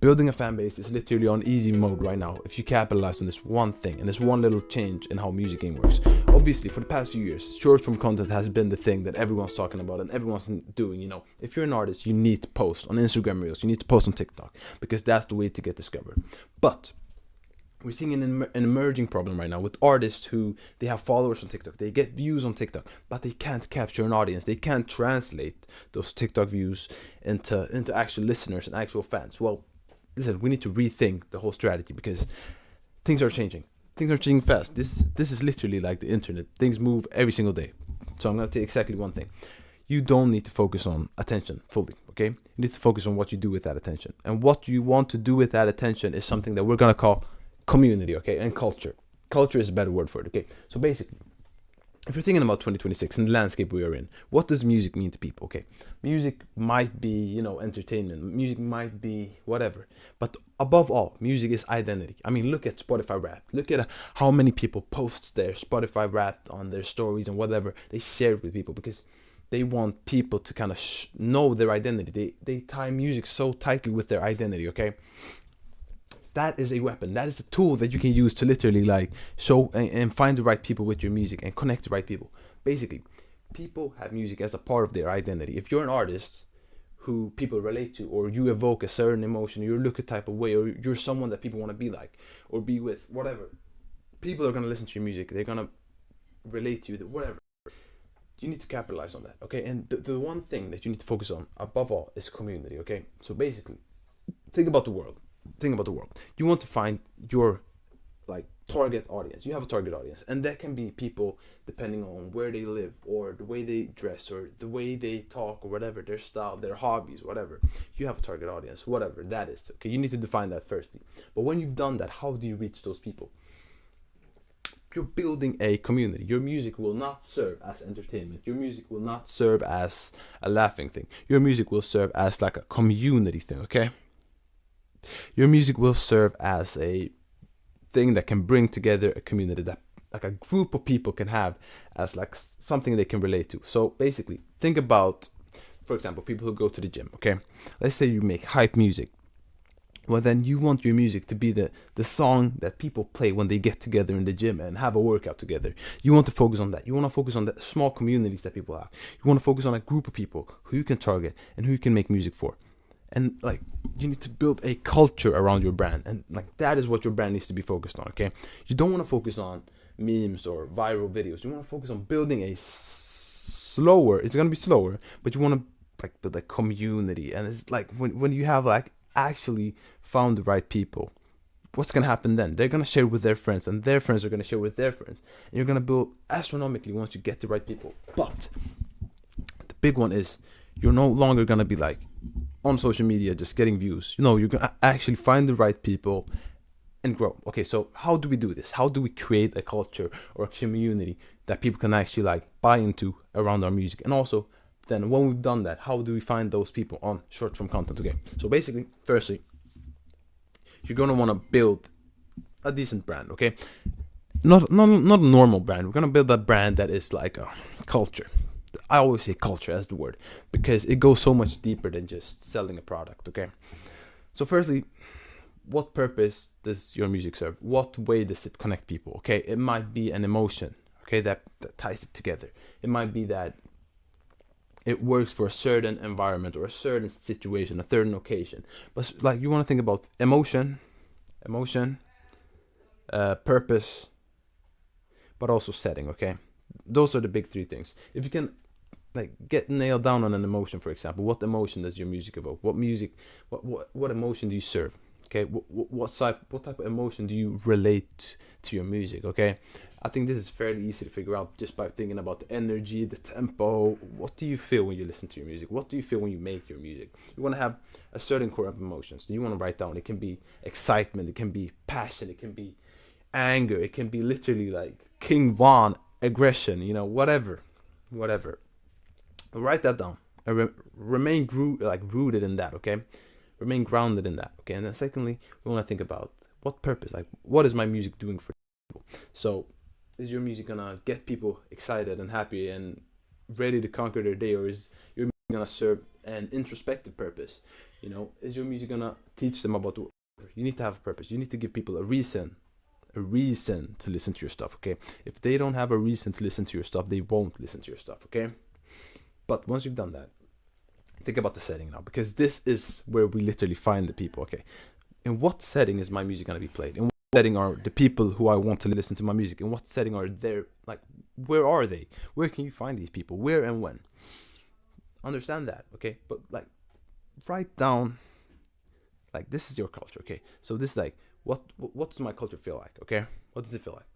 Building a fan base is literally on easy mode right now if you capitalize on this one thing and this one little change in how music game works. Obviously, for the past few years, short form content has been the thing that everyone's talking about and everyone's doing. If you're an artist, you need to post on Instagram Reels, you need to post on TikTok, because that's the way to get discovered. But we're seeing an emerging problem right now with artists who they have followers on TikTok, they get views on TikTok, but they can't capture an audience. They can't translate those TikTok views into actual listeners and actual fans. Well, listen, we need to rethink the whole strategy because things are changing. Things are changing fast. This is literally like the internet. Things move every single day. So I'm gonna take exactly one thing. You don't need to focus on attention fully, okay? You need to focus on what you do with that attention. And what you want to do with that attention is something that we're gonna call community, okay, and culture. Culture is a better word for it, okay? So basically, if you're thinking about 2026 and the landscape we are in, what does music mean to people, okay? Music might be, entertainment. Music might be whatever. But above all, music is identity. I mean, look at Spotify Wrapped. Look at how many people post their Spotify Wrapped on their stories and whatever. They share it with people because they want people to kind of know their identity. They tie music so tightly with their identity, okay? That is a weapon. That is a tool that you can use to literally like show and find the right people with your music and connect the right people. Basically, people have music as a part of their identity. If you're an artist who people relate to, or you evoke a certain emotion, you look a type of way, or you're someone that people want to be like or be with, whatever, people are going to listen to your music. They're going to relate to you, whatever. You need to capitalize on that, okay? And the one thing that you need to focus on above all is community, okay? So basically, think about the world. You want to find your target audience. You have a target audience, and that can be people depending on where they live or the way they dress or the way they talk or whatever, their style, their hobbies, whatever. You have a target audience, whatever that is. Okay, you need to define that firstly. But when you've done that, how do you reach those people? You're building a community. Your music will not serve as entertainment. Your music will not serve as a laughing thing. Your music will serve as like a community thing, okay? Your music will serve as a thing that can bring together a community, that like a group of people can have as like something they can relate to. So basically, think about, for example, people who go to the gym, okay? Let's say you make hype music. Well, then you want your music to be the song that people play when they get together in the gym and have a workout together. You want to focus on that. You want to focus on the small communities that people have. You want to focus on a group of people who you can target and who you can make music for. And like, you need to build a culture around your brand, and like that is what your brand needs to be focused on, okay? You don't want to focus on memes or viral videos. You want to focus on building a slower, it's going to be slower, but you want to like build a community. And it's like when you have like actually found the right people, what's going to happen then? They're going to share with their friends, and their friends are going to share with their friends, and you're going to build astronomically once you get the right people. But the big one is you're no longer going to be like on social media just getting views. You're going to actually find the right people and grow. Okay, so how do we do this? How do we create a culture or a community that people can actually like buy into around our music? And also, then when we've done that, how do we find those people on short form content? Okay, so basically, firstly, you're going to want to build a decent brand, okay? Not a normal brand. We're going to build a brand that is like a culture. I always say culture as the word because it goes so much deeper than just selling a product, okay? So firstly, what purpose does your music serve? What way does it connect people, okay? It might be an emotion, okay, that ties it together. It might be that it works for a certain environment or a certain situation, a certain occasion. But like, you want to think about emotion, purpose, but also setting, okay? Those are the big three things. If you can like get nailed down on an emotion, for example, what emotion does your music evoke? What emotion do you serve? Okay, what type of emotion do you relate to your music? Okay, I think this is fairly easy to figure out just by thinking about the energy, the tempo. What do you feel when you listen to your music? What do you feel when you make your music? You want to have a certain core of emotions that you want to write down. It can be excitement, it can be passion, it can be anger, it can be literally like King Von aggression, whatever. Write that down and remain rooted in that, okay? Remain grounded in that, okay? And then secondly, we want to think about what purpose, like what is my music doing for people? So is your music gonna get people excited and happy and ready to conquer their day, or is your music gonna serve an introspective purpose? Is your music gonna teach them about the word. You need to have a purpose. You need to give people a reason to listen to your stuff, okay? If they don't have a reason to listen to your stuff, they won't listen to your stuff, okay? But once you've done that, think about the setting now, because this is where we literally find the people, okay? In what setting is my music going to be played? In what setting are the people who I want to listen to my music? In what setting are they? Like, where are they? Where can you find these people? Where and when? Understand that, okay? But like, write down, like, this is your culture, okay? So this is like, what does my culture feel like, okay? What does it feel like?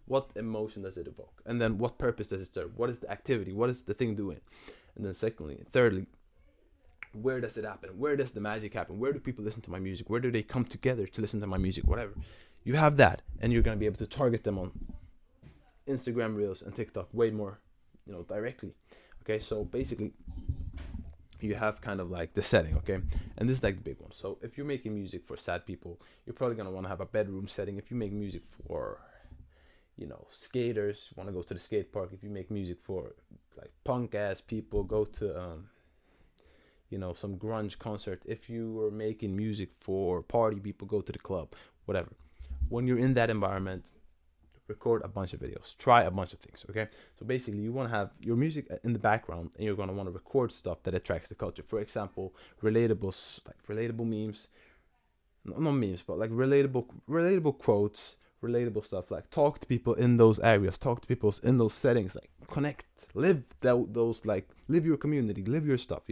What emotion does it evoke? And then what purpose does it serve? What is the activity? What is the thing doing? And then thirdly, where does it happen? Where does the magic happen? Where do people listen to my music? Where do they come together to listen to my music? Whatever. You have that, and you're going to be able to target them on Instagram Reels and TikTok way more, directly. Okay, so basically, you have kind of like the setting, okay? And this is like the big one. So if you're making music for sad people, you're probably going to want to have a bedroom setting. If you make music for, skaters, want to go to the skate park. If you make music for like punk ass people, go to some grunge concert. If you were making music for party people, go to the club, whatever. When you're in that environment, record a bunch of videos, try a bunch of things, okay? So basically, you want to have your music in the background, and you're going to want to record stuff that attracts the culture. For example, relatable memes, not memes, but like relatable quotes, relatable stuff. Like, talk to people in those areas, talk to people in those settings, like connect, live those, like live your community, live your stuff,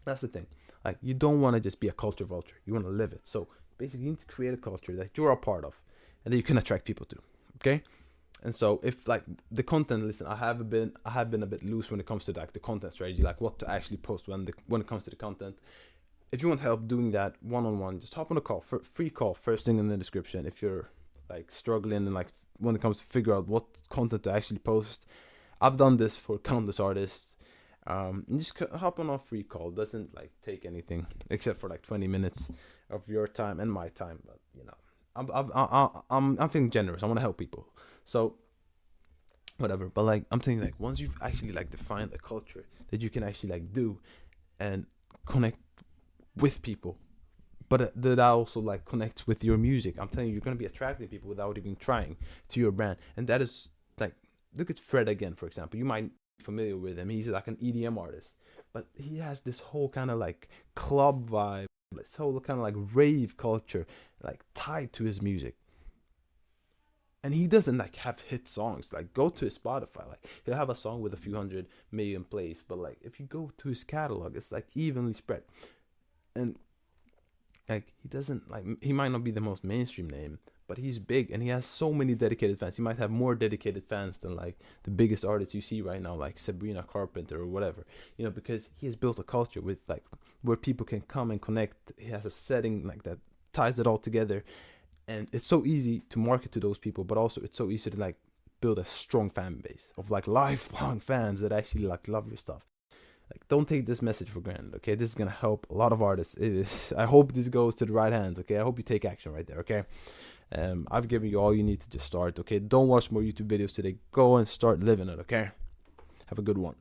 That's the thing. Like, you don't want to just be a culture vulture. You want to live it. So basically, you need to create a culture that you're a part of, and that you can attract people to. Okay. And so if like the content, listen, I have been a bit loose when it comes to like the content strategy, like what to actually post when it comes to the content. If you want help doing that one-on-one, just hop on a call, free call, first thing in the description. If you're like struggling and like when it comes to figure out what content to actually post, I've done this for countless artists. Just hop on a free call. Doesn't like take anything except for like 20 minutes of your time and my time. But I'm feeling generous. I want to help people. So whatever. But like, I'm thinking like, once you've actually like defined a culture that you can actually like do and connect with people, but that also like connects with your music, I'm telling you, you're gonna be attracting people without even trying to your brand. And that is like, look at Fred again, for example. You might be familiar with him. He's like an EDM artist, but he has this whole kind of like club vibe, this whole kind of like rave culture, like tied to his music. And he doesn't like have hit songs. Like, go to his Spotify, like he'll have a song with a few 100 million plays, but like if you go to his catalog, it's like evenly spread. And like, he might not be the most mainstream name, but he's big and he has so many dedicated fans. He might have more dedicated fans than like the biggest artists you see right now, like Sabrina Carpenter or whatever, because he has built a culture with like where people can come and connect. He has a setting like that ties it all together, and it's so easy to market to those people, but also it's so easy to like build a strong fan base of like lifelong fans that actually like love your stuff. Like, don't take this message for granted, okay? This is gonna help a lot of artists. I hope this goes to the right hands, okay? I hope you take action right there, okay? I've given you all you need to just start, okay? Don't watch more YouTube videos today. Go and start living it, okay? Have a good one.